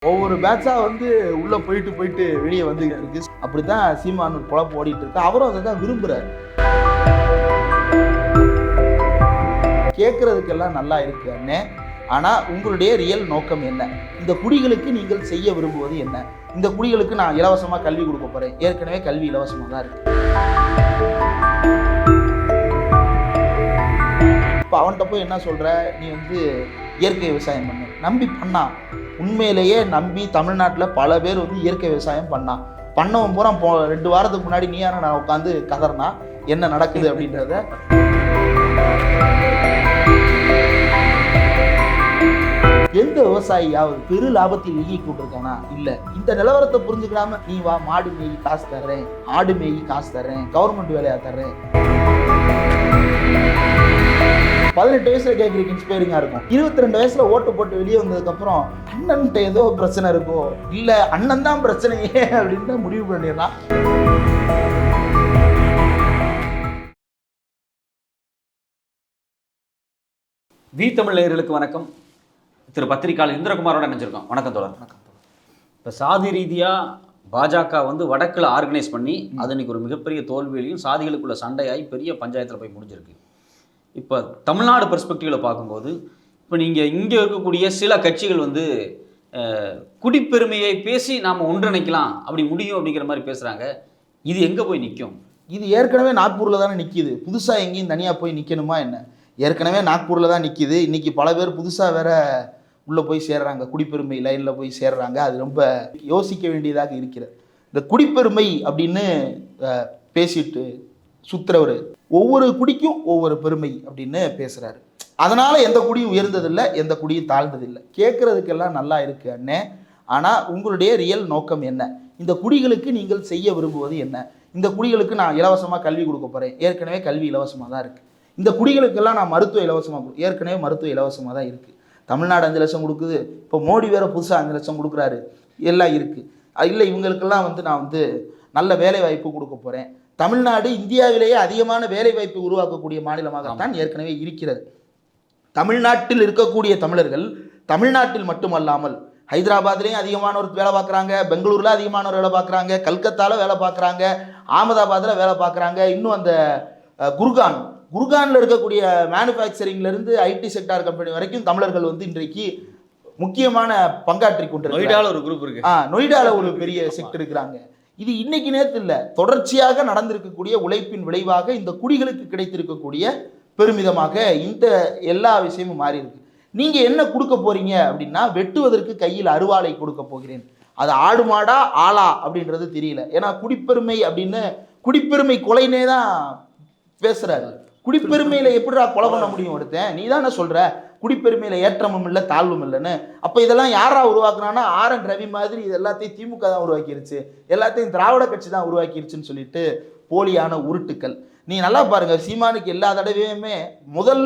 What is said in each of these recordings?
ஒவ்வொரு பேட்சா வந்து உள்ள போயிட்டு வெளியே வந்துகிட்டு இருக்கு. அப்படித்தான் சீமான் பொழப்பு ஓடிட்டு இருக்கு. அவரும் அதை தான் விரும்புறாரு. கேட்கறதுக்கெல்லாம் நல்லா இருக்கு அண்ணே, ஆனா உங்களுடைய ரியல் நோக்கம் என்ன? இந்த குடிகளுக்கு நீங்கள் செய்ய விரும்புவது என்ன? இந்த குடிகளுக்கு நான் இலவசமா கல்வி கொடுக்க போறேன். ஏற்கனவே கல்வி இலவசமா தான் இருக்கு. இப்போ அவன்கிட்ட போய் என்ன சொல்ற, நீ வந்து இயற்கை விவசாயம் பண்ணு. நம்பி பண்ணா, உண்மையிலேயே நம்பி தமிழ்நாட்டில் பல பேர் வந்து இயற்கை விவசாயம் பண்ணவன் பூரா 2 வாரத்துக்கு முன்னாடி நீ யாரும் நான் உட்காந்து கதறினா என்ன நடக்குது அப்படின்றத. எந்த விவசாயியாவது பெரு லாபத்தில் இயங்கி கொண்டிருக்கானா? இல்ல. இந்த நிலவரத்தை புரிஞ்சுக்காம நீ வா மாடு மேயி காசு தர்றேன், ஆடு மேயி காசு தர்றேன், கவர்மெண்ட் வேலையா தர்றேன். 18 வயசுல கேட்கறதுக்கு இன்ஸ்பைரிங்கா இருக்கும். 22 வயசுல ஓட்டு போட்டு வெளியே வந்ததுக்கு அப்புறம் அண்ணன்ட்ட ஏதோ பிரச்சனை இருக்கும், இல்ல அண்ணன் தான் பிரச்சனையே அப்படின்னு முடிவு பண்ணிடலாம். வி தமிழ் நேயர்களுக்கு வணக்கம். திரு பத்திரிகையாளர் இந்திரகுமாரோட நினைச்சிருக்கோம். வணக்கம் தோழர். வணக்கம். இப்போ சாதி ரீதியாக பாஜக வந்து வடக்கில் ஆர்கனைஸ் பண்ணி அது இன்னைக்கு ஒரு மிகப்பெரிய தோல்வியிலையும் சாதிகளுக்குள்ள சண்டையாகி பெரிய பஞ்சாயத்தில் போய் முடிஞ்சிருக்கு. இப்போ தமிழ்நாடு பெர்ஸ்பெக்டிவில் பார்க்கும்போது இப்போ நீங்கள் இங்கே இருக்கக்கூடிய சில கட்சிகள் வந்து குடிப்பெருமையை பேசி நாம் ஒன்றிணைக்கலாம் அப்படி முடியும் அப்படிங்கிற மாதிரி பேசுகிறாங்க. இது எங்கே போய் நிற்கும்? இது ஏற்கனவே நாக்பூரில் தானே நிற்கிது. புதுசாக எங்கேயும் தனியாக போய் நிற்கணுமா என்ன? ஏற்கனவே நாக்பூரில் தான் நிற்கிது. இன்றைக்கி பல பேர் புதுசாக வேற உள்ளே போய் சேர்றாங்க, குடிப்பெருமை லைனில் போய் சேர்றாங்க. அது ரொம்ப யோசிக்க வேண்டியதாக இருக்கிறது. இந்த குடிப்பெருமை அப்படின்னு பேசிட்டு சுத்துறவர் ஒவ்வொரு குடிக்கும் ஒவ்வொரு பெருமை அப்படின்னு பேசுகிறாரு. அதனால் எந்த குடியும் உயர்ந்ததில்லை, எந்த குடியும் தாழ்ந்ததில்லை. கேட்குறதுக்கெல்லாம் நல்லா இருக்கு அண்ணே, ஆனால் உங்களுடைய ரியல் நோக்கம் என்ன? இந்த குடிகளுக்கு நீங்கள் செய்ய விரும்புவது என்ன? இந்த குடிகளுக்கு நான் இலவசமாக கல்வி கொடுக்க போகிறேன். ஏற்கனவே கல்வி இலவசமாக தான் இருக்குது. இந்த குடிகளுக்கெல்லாம் நான் மருத்துவ இலவசமாக ஏற்கனவே மருத்துவ இலவசமாக தான் இருக்குது. தமிழ்நாடு 5 லட்சம் கொடுக்குது. இப்போ மோடி வேறு புதுசாக 5 லட்சம் கொடுக்குறாரு. எல்லாம் இருக்குது. இல்லை இவங்களுக்கெல்லாம் வந்து நான் வந்து நல்ல வேலை வாய்ப்பு கொடுக்க போகிறேன். தமிழ்நாடு இந்தியாவிலேயே அதிகமான வேலை வாய்ப்பு உருவாக்கக்கூடிய மாநிலமாகத்தான் ஏற்கனவே இருக்கிறது. தமிழ்நாட்டில் இருக்கக்கூடிய தமிழர்கள் தமிழ்நாட்டில் மட்டுமல்லாமல் ஹைதராபாத்லேயும் அதிகமானவர் வேலை பார்க்குறாங்க, பெங்களூரில் அதிகமானவர் வேலை பார்க்குறாங்க, கல்கத்தாவில் வேலை பார்க்குறாங்க, அகமதாபாத்தில் வேலை பார்க்குறாங்க. இன்னும் அந்த குர்கானில் இருக்கக்கூடிய மேனுஃபேக்சரிங்லேருந்து ஐடி செக்டார் கம்பெனி வரைக்கும் தமிழர்கள் வந்து இன்றைக்கு முக்கியமான பங்காற்றி கொண்டு நொய்டாவில் ஒரு குரூப் இருக்கு. நொய்டாவில் ஒரு பெரிய செக்டர் இருக்கிறாங்க. இது இன்னைக்கு நேரத்து இல்லை, தொடர்ச்சியாக நடந்திருக்கக்கூடிய உழைப்பின் விளைவாக இந்த குடிகளுக்கு கிடைத்திருக்கக்கூடிய பெருமிதமாக இந்த எல்லா விஷயமும் மாறி இருக்கு. நீங்கள் என்ன கொடுக்க போறீங்க அப்படின்னா, வெட்டுவதற்கு கையில் அருவாளை கொடுக்க போகிறேன். அது ஆடு மாடா ஆளா அப்படின்றது தெரியல. ஏன்னா குடிப்பெருமை அப்படின்னு குடிப்பெருமை கொலைனே தான் பேசுறாரு. குடிப்பெருமையில எப்படிடா கொலை பண்ண முடியும் ஒருத்தன்? நீ தானே சொல்ற குடிப்பெருமையில ஏற்றமும் இல்லை தாழ்வும் இல்லைன்னு. அப்போ இதெல்லாம் யாரா உருவாக்குனான்னா RN ரவி மாதிரி இது எல்லாத்தையும் திமுக தான் உருவாக்கிருச்சு, எல்லாத்தையும் திராவிட கட்சி தான் உருவாக்கிருச்சுன்னு சொல்லிட்டு போலியான உருட்டுக்கள். நீ நல்லா பாருங்க, சீமானுக்கு எல்லா தடவையுமே முதல்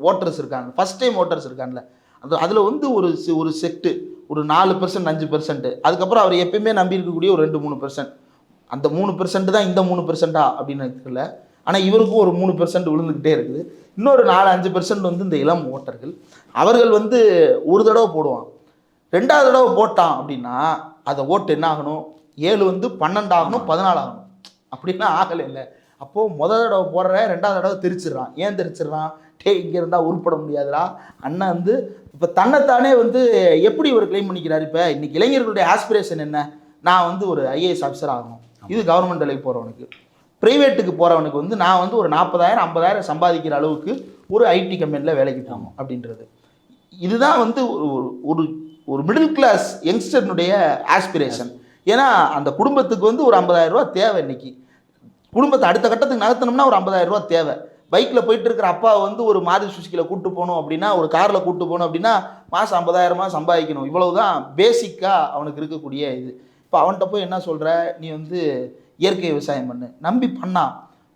ஓட்டர்ஸ் இருக்காங்க, ஃபர்ஸ்ட் டைம் ஓட்டர்ஸ் இருக்காங்கல்ல, அதில் வந்து ஒரு செட்டு ஒரு 4% 5%. அதுக்கப்புறம் அவர் எப்பயுமே நம்பி இருக்கக்கூடிய ஒரு 2-3%. அந்த 3% தான் இந்த 3%ஆ அப்படின்னு இருக்குல்ல. ஆனால் இவருக்கும் ஒரு 3% விழுந்துக்கிட்டே இருக்குது. இன்னொரு 4-5% வந்து இந்த இளம் ஓட்டர்கள். அவர்கள் வந்து ஒரு தடவை போடுவான், 2வது தடவை போட்டான் அப்படின்னா அதை ஓட்டு என்ன ஆகணும்? 7 வந்து 12 ஆகணும், 14 ஆகணும். அப்படின்னா ஆகலை இல்லை. அப்போது முதல் தடவை போடுற 2வது தடவை தெரிச்சிடுறான். ஏன் தெரிச்சிடுறான்? இங்கே இருந்தால் உருப்பட முடியாதுடா அண்ணன் வந்து இப்போ தன்னைத்தானே வந்து எப்படி இவர் கிளைம் பண்ணிக்கிறார்? இப்போ இன்னைக்கு இளைஞர்களுடைய ஆஸ்பிரேஷன் என்ன? நான் வந்து ஒரு IAS ஆஃபீஸர் ஆகணும். இது கவர்மெண்ட் வேலைக்கு போகிறவனுக்கு. ப்ரைவேட்டுக்கு போகிறவனுக்கு வந்து நான் வந்து ஒரு 40,000 50,000 சம்பாதிக்கிற அளவுக்கு ஒரு ஐடி கம்பெனியில் வேலைக்கு போகணும் அப்படின்றது. இதுதான் வந்து ஒரு ஒரு மிடில் கிளாஸ் யங்ஸ்டர்னுடைய ஆஸ்பிரேஷன். ஏன்னா அந்த குடும்பத்துக்கு வந்து ஒரு 50,000 ரூபா தேவை. இன்னைக்கு குடும்பத்தை அடுத்த கட்டத்துக்கு நகர்த்தணும்னா ஒரு 50,000 ரூபா தேவை. பைக்கில் போயிட்டு இருக்கிற அப்பா வந்து ஒரு மாருதி சுசுக்கியில் கூப்பிட்டு போகணும் அப்படின்னா, ஒரு காரில் கூப்பிட்டு போகணும் அப்படின்னா மாதம் 50,000 சம்பாதிக்கணும். இவ்வளவுதான் பேசிக்காக அவனுக்கு இருக்கக்கூடிய இது. இப்போ அவன்கிட்ட போய் என்ன சொல்கிற, நீ வந்து இயற்கை விவசாயம் பண்ணு. நம்பி பண்ணா,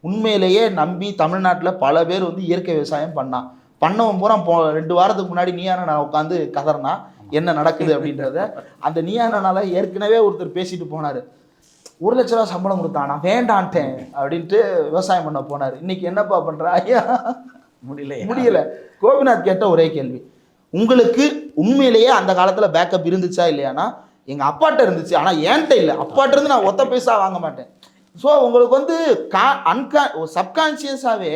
உண்மையிலேயே நம்பி தமிழ்நாட்டில் பல பேர் வந்து இயற்கை விவசாயம் பண்ணவன் பூரா 2 வாரத்துக்கு முன்னாடி நீ யாரும் நான் உட்காந்து கதறினா என்ன நடக்குது அப்படின்றத. அந்த நீயானால ஏற்கனவே ஒருத்தர் பேசிட்டு போனார், 1 லட்ச ரூபா சம்பளம் கொடுத்தான், நான் வேண்டான்ட்டேன் அப்படின்ட்டு விவசாயம் பண்ண போனார். இன்னைக்கு என்னப்பா பண்ணுறா? ஐயா முடியல. கோபிநாத் கேட்ட ஒரே கேள்வி, உங்களுக்கு உண்மையிலேயே அந்த காலத்தில் பேக்கப் இருந்துச்சா இல்லையானா எங்கள் அப்பாட்ட இருந்துச்சு, ஆனால் என்கிட்ட இல்லை. அப்பாட்ட இருந்து நான் ஒத்த பைசா வாங்க மாட்டேன். ஸோ உங்களுக்கு வந்து சப்கான்சியஸாகவே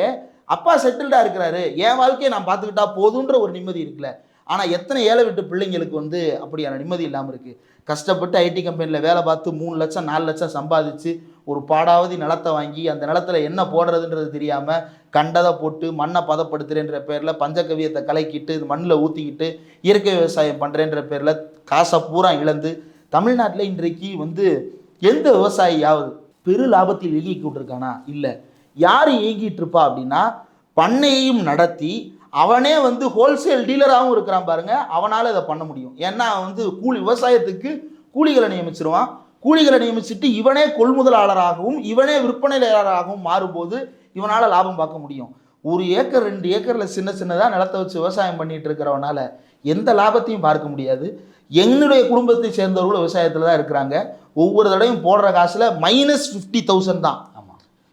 அப்பா செட்டில்டாக இருக்கிறாரு, என் வாழ்க்கையை நான் பார்த்துக்கிட்டா போதுன்ற ஒரு நிம்மதி இருக்குல்ல. ஆனால் எத்தனை ஏழை விட்டு பிள்ளைங்களுக்கு வந்து அப்படியான நிம்மதி இல்லாமல் இருக்குது. கஷ்டப்பட்டு ஐடி கம்பெனியில் வேலை பார்த்து 3 லட்சம் 4 லட்சம் சம்பாதிச்சு ஒரு பாடாவதி நிலத்தை வாங்கி அந்த நிலத்துல என்ன போடுறதுன்றது தெரியாமல் கண்டதை போட்டு மண்ணை பதப்படுத்துறேன்ற பேரில் பஞ்சகவியத்தை கலக்கிட்டு மண்ணில் ஊற்றிக்கிட்டு இயற்கை விவசாயம் பண்ணுறேன்ற பேரில் காசை பூரா இழந்து தமிழ்நாட்டில் இன்றைக்கு வந்து எந்த விவசாயியாவது பெரு லாபத்தில் இயங்கிட்டு இருக்கானா? இல்லை. யார் இயங்கிட்டு இருப்பா அப்படின்னா பண்ணையையும் நடத்தி அவனே வந்து ஹோல்சேல் டீலராகவும் இருக்கிறான் பாருங்க, அவனால் இதை பண்ண முடியும். ஏன்னா வந்து விவசாயத்துக்கு கூலிகளை நியமிச்சிருவான். கூலிகளை நியமிச்சுட்டு இவனே கொள்முதலாளராகவும் இவனே விற்பனையாளராகவும் மாறும்போது இவனால் லாபம் பார்க்க முடியும். 1 ஏக்கர் 2 ஏக்கரில் சின்ன சின்னதாக நிலத்தை வச்சு விவசாயம் பண்ணிட்டு இருக்கிறவனால எந்த லாபத்தையும் பார்க்க முடியாது. என்னுடைய குடும்பத்தை சேர்ந்தவர்கள் விவசாயத்தில் தான் இருக்கிறாங்க. ஒவ்வொரு தடையும் போடுற காசில் -50,000 தான்.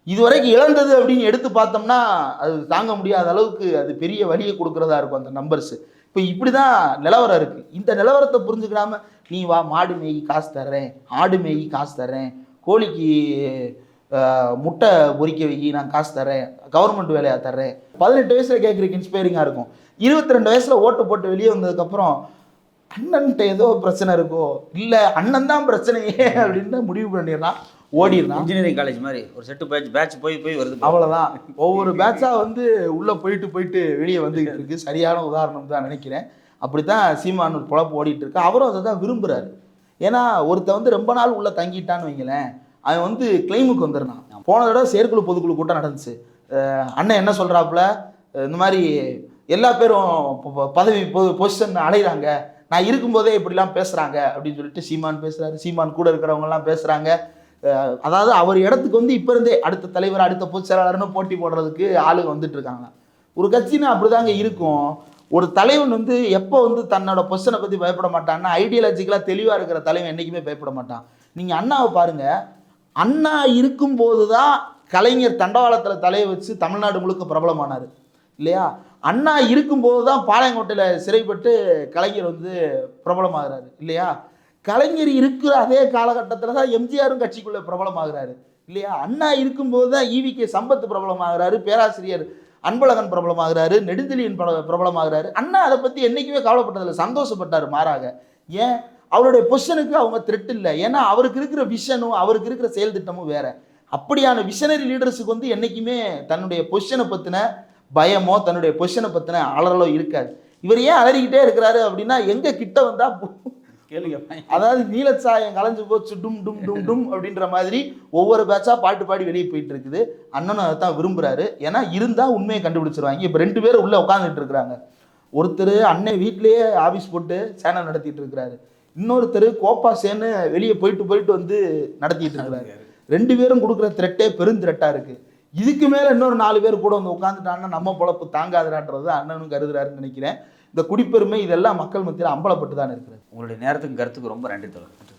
இதுவரைக்கும் இழந்தது அப்படின்னு எடுத்து பார்த்தோம்னா அது தாங்க முடியாத அளவுக்கு அது பெரிய வழியை கொடுக்குறதா இருக்கும் அந்த நம்பர்ஸ். இப்போ இப்படி தான் நிலவரம் இருக்குது. இந்த நிலவரத்தை புரிஞ்சுக்கிடாம நீ வா மாடு மேய்க்கு காசு தர்றேன், ஆடு மேய்க்கு காசு தர்றேன், கோழிக்கு முட்டை பொறிக்க வைக்கி நான் காசு தர்றேன், கவர்மெண்ட் வேலையாக தர்றேன், 18 வயசில் கேட்குறதுக்கு இன்ஸ்பைரிங்காக இருக்கும். 22 வயசில் ஓட்டு போட்டு வெளியே வந்ததுக்கப்புறம் அண்ணன்ட்ட ஏதோ பிரச்சனை இருக்கோ, இல்லை அண்ணன் தான் பிரச்சனையே அப்படின்னு முடிவு பண்ணிடலாம், ஓடிடலாம். இன்ஜினியரிங் காலேஜ் மாதிரி ஒரு செட்டு பேட்ச் போய் வருது, அவ்வளோதான். ஒவ்வொரு பேட்சாக வந்து உள்ளே போயிட்டு வெளியே வந்துக்கிட்டு இருக்கு. சரியான உதாரணம் தான் நினைக்கிறேன். அப்படி தான் சீமான் ஒரு பொழப்பு ஓடிட்டு இருக்கு. அவரும் அதை தான் விரும்புகிறாரு. ஏன்னா ஒருத்த வந்து ரொம்ப நாள் உள்ளே தங்கிட்டான்னு வைங்களேன், அவன் வந்து கிளைமுக்கு வந்துடுறான். போன தடவை செயற்குழு பொதுக்குழு கூட்டம் நடந்துச்சு. அண்ணன் என்ன சொல்கிறாப்புல, இந்த மாதிரி எல்லா பேரும் பதவி பொசிஷன் அடைகிறாங்க, நான் இருக்கும்போதே இப்படிலாம் பேசுகிறாங்க அப்படின்னு சொல்லிட்டு சீமான் பேசுகிறாரு. சீமான் கூட இருக்கிறவங்கலாம் பேசுகிறாங்க. அதாவது அவர் இடத்துக்கு வந்து இப்போ இருந்தே அடுத்த தலைவர் அடுத்த பொதுச் செயலாளர்னு போட்டி போடுறதுக்கு ஆளுங்க வந்துட்டு இருக்காங்க. ஒரு கட்சின்னு அப்படிதாங்க இருக்கும். ஒரு தலைவன் வந்து எப்போ வந்து தன்னோட பொசிஷனை பற்றி பயப்பட மாட்டான்னா, ஐடியாலஜிக்கலாக தெளிவாக இருக்கிற தலைவன் என்றைக்குமே பயப்பட மாட்டான். நீங்கள் அண்ணாவை பாருங்கள், அண்ணா இருக்கும்போது தான் கலைஞர் தண்டவாளத்தில் தலையை வச்சு தமிழ்நாடு முழுக்க பிரபலமானார் இல்லையா? அண்ணா இருக்கும்போது தான் பாளையங்கோட்டையில் சிறைப்பட்டு கலைஞர் வந்து பிரபலமாகிறாரு இல்லையா? கலைஞர் இருக்கிற அதே காலகட்டத்தில் தான் எம்ஜிஆரும் கட்சிக்குள்ளே பிரபலமாகிறாரு இல்லையா? அண்ணா இருக்கும்போது தான் ஈவிகே சம்பத் பிரபலமாகிறாரு, பேராசிரியர் அன்பழகன் பிரபலமாகிறாரு, நெடுஞ்செழியன் பிரபலமாகிறாரு. அண்ணா அதை பற்றி என்றைக்குமே கவலைப்பட்டதில்லை, சந்தோஷப்பட்டார். மாறாக ஏன் அவருடைய பொசிஷனுக்கு அவங்க த்ரெட் இல்லை. ஏன்னா அவருக்கு இருக்கிற விஷனும் அவருக்கு இருக்கிற செயல் திட்டமும் வேற. அப்படியான விஷனரி லீடர்ஸுக்கு வந்து என்றைக்குமே தன்னுடைய பொசிஷனை பற்றின பயமோ தன்னுடைய பொசிஷனை பற்றின அலறலோ இருக்காது. இவர் ஏன் அலறிக்கிட்டே இருக்கிறாரு அப்படின்னா, எங்கே கிட்ட வந்தால் கேளுங்க, அதாவது நீலச்சாயம் கலைஞ்சு போச்சு டும் டும் டும் டும் அப்படின்ற மாதிரி ஒவ்வொரு பேட்சா பாட்டு பாடி வெளியே போயிட்டு இருக்குது. அண்ணனும் அதை தான் விரும்புகிறாரு. ஏன்னா இருந்தால் உண்மையை கண்டுபிடிச்சிருவாங்க. இப்போ 2 பேரும் உள்ளே உட்காந்துட்டு இருக்கிறாங்க. ஒருத்தர் அண்ணன் வீட்லேயே ஆஃபீஸ் போட்டு சேனல் நடத்திட்டு இருக்கிறாரு, இன்னொருத்தர் கோப்பா சேன்னு வெளியே போயிட்டு வந்து நடத்திட்டு இருக்கிறாரு. 2 பேரும் கொடுக்குற த்ரெட்டே பெருந்திரெட்டாக இருக்குது. இதுக்கு மேலே இன்னொரு 4 பேர் கூட வந்து உட்காந்துட்டாங்கன்னா நம்ம பொழப்பு தாங்காதுறான்றது அண்ணனும் கருதுறாருன்னு நினைக்கிறேன். இந்த குடிப்பெருமை இதெல்லாம் மக்கள் மத்தியில் அம்பலப்பட்டு தான் இருக்கிறது. உங்களுடைய நேரத்துக்கு கருத்துக்கு ரொம்ப நன்றி தோழர்.